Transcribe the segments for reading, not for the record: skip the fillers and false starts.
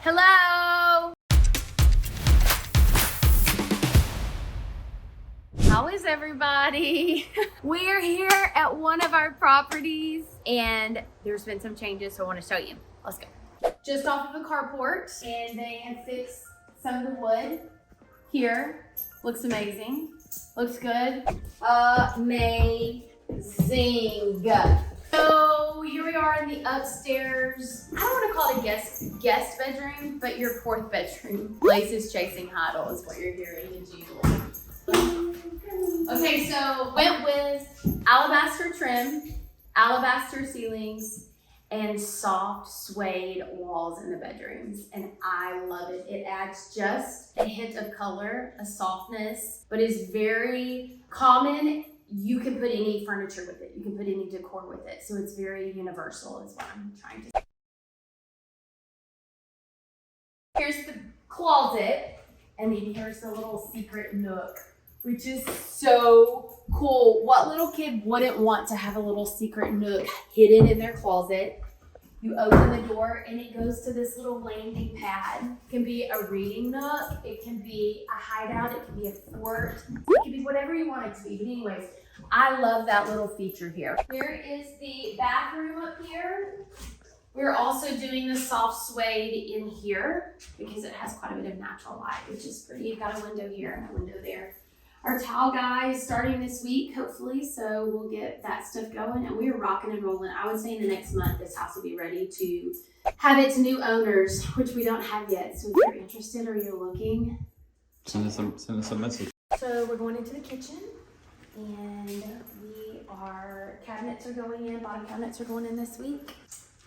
Hello! How is everybody? We're here at one of our properties and there's been some changes, so I want to show you. Let's go. Just off of a carport, and they have fixed some of the wood here. Looks amazing. Looks good. Amazing. So here we are in the upstairs. I don't want to call it a guest bedroom, but your fourth bedroom. Lace is chasing Heidel is what you're hearing as usual. Okay, so went with alabaster trim, alabaster ceilings, and soft suede walls in the bedrooms, and I love it. It adds just a hint of color, a softness, but is very common. You can put any furniture with it. You can put any decor with it. So it's very universal is what I'm trying to say. Here's the closet, and then here's the little secret nook, which is so cool. What little kid wouldn't want to have a little secret nook hidden in their closet? You open the door and it goes to this little landing pad. It can be a reading nook, it can be a hideout, it can be a fort, it can be whatever you want it to be. But anyways, I love that little feature here. Here is the bathroom up here. We're also doing the soft suede in here because it has quite a bit of natural light, which is pretty. You've got a window here and a window there. Our towel guy is starting this week, hopefully, so we'll get that stuff going, and we're rocking and rolling. I would say in the next month, this house will be ready to have its new owners, which we don't have yet. So if you're interested or you're looking, send us a message. So we're going into the kitchen, and cabinets are going in, bottom cabinets are going in this week.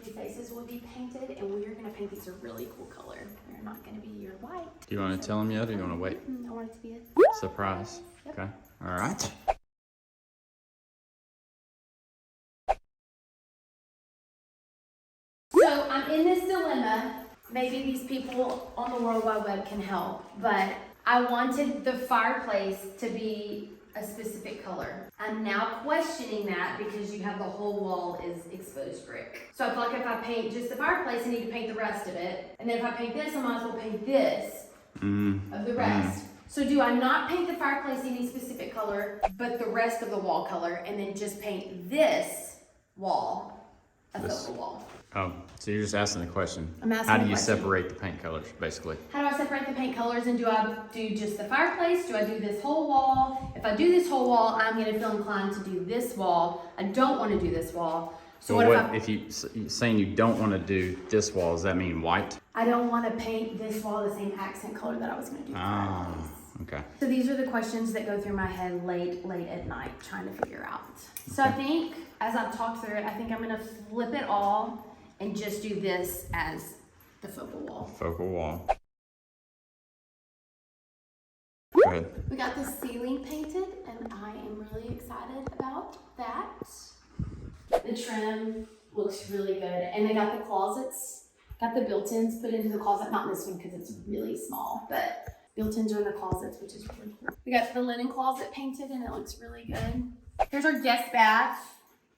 New faces will be painted, and we are going to paint these a really cool color. They're not going to be your white. Do you want to tell them yet, or do you want to wait? I want it to be a surprise. Yep. Okay. All right. So I'm in this dilemma. Maybe these people on the World Wide Web can help, but I wanted the fireplace to be a specific color. I'm now questioning that because you have the whole wall is exposed brick. So I feel like if I paint just the fireplace, I need to paint the rest of it. And then if I paint this, I might as well paint this of the rest. So do I not paint the fireplace any specific color, but the rest of the wall color, and then just paint this wall a focal wall? Oh, so you're just asking the question. I'm asking how do the you question. Separate the paint colors, basically? How do I separate the paint colors, and do I do just the fireplace? Do I do this whole wall? If I do this whole wall, I'm gonna feel inclined to do this wall. I don't wanna do this wall. So well, if you're saying you don't wanna do this wall, does that mean white? I don't wanna paint this wall the same accent color that I was gonna do the fireplace. Okay. So these are the questions that go through my head late at night trying to figure out. So I think as I've talked through it, I think I'm gonna flip it all and just do this as the focal wall. Focal wall. Go ahead. We got the ceiling painted, and I am really excited about that. The trim looks really good, and they got the closets, got the built-ins put into the closet. Not in this one because it's really small, but built-ins are in the closets, which is really cool. We got the linen closet painted, and it looks really good. Here's our guest bath.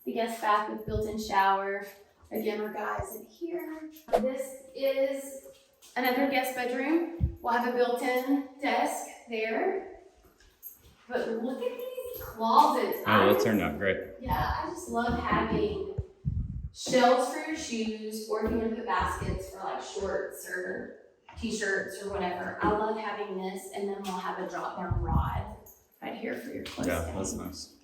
The guest bath with built-in shower. Again, our guys in here. This is another guest bedroom. We'll have a built-in desk there. But look at these closets. Oh, that turned out great. Yeah, I just love having shelves for your shoes, or if you want to put baskets for like shorts or t-shirts or whatever. I love having this, and then we'll have a drop-down rod right here for your clothes. Yeah, that's nice.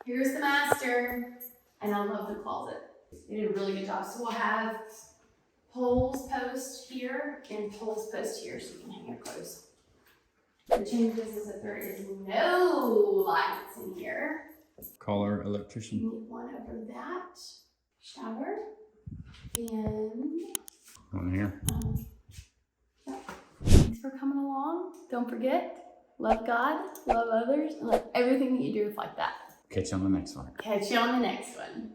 Here's the master, and I love the closet. They did a really good job. So we'll have poles post here and poles post here so you can hang your clothes. The changes is that there is no lights in here. Call our electrician. You need one over that shower. And One here. Thanks for coming along. Don't forget, love God, love others, and love everything that you do with like that. Catch you on the next one. Catch you on the next one.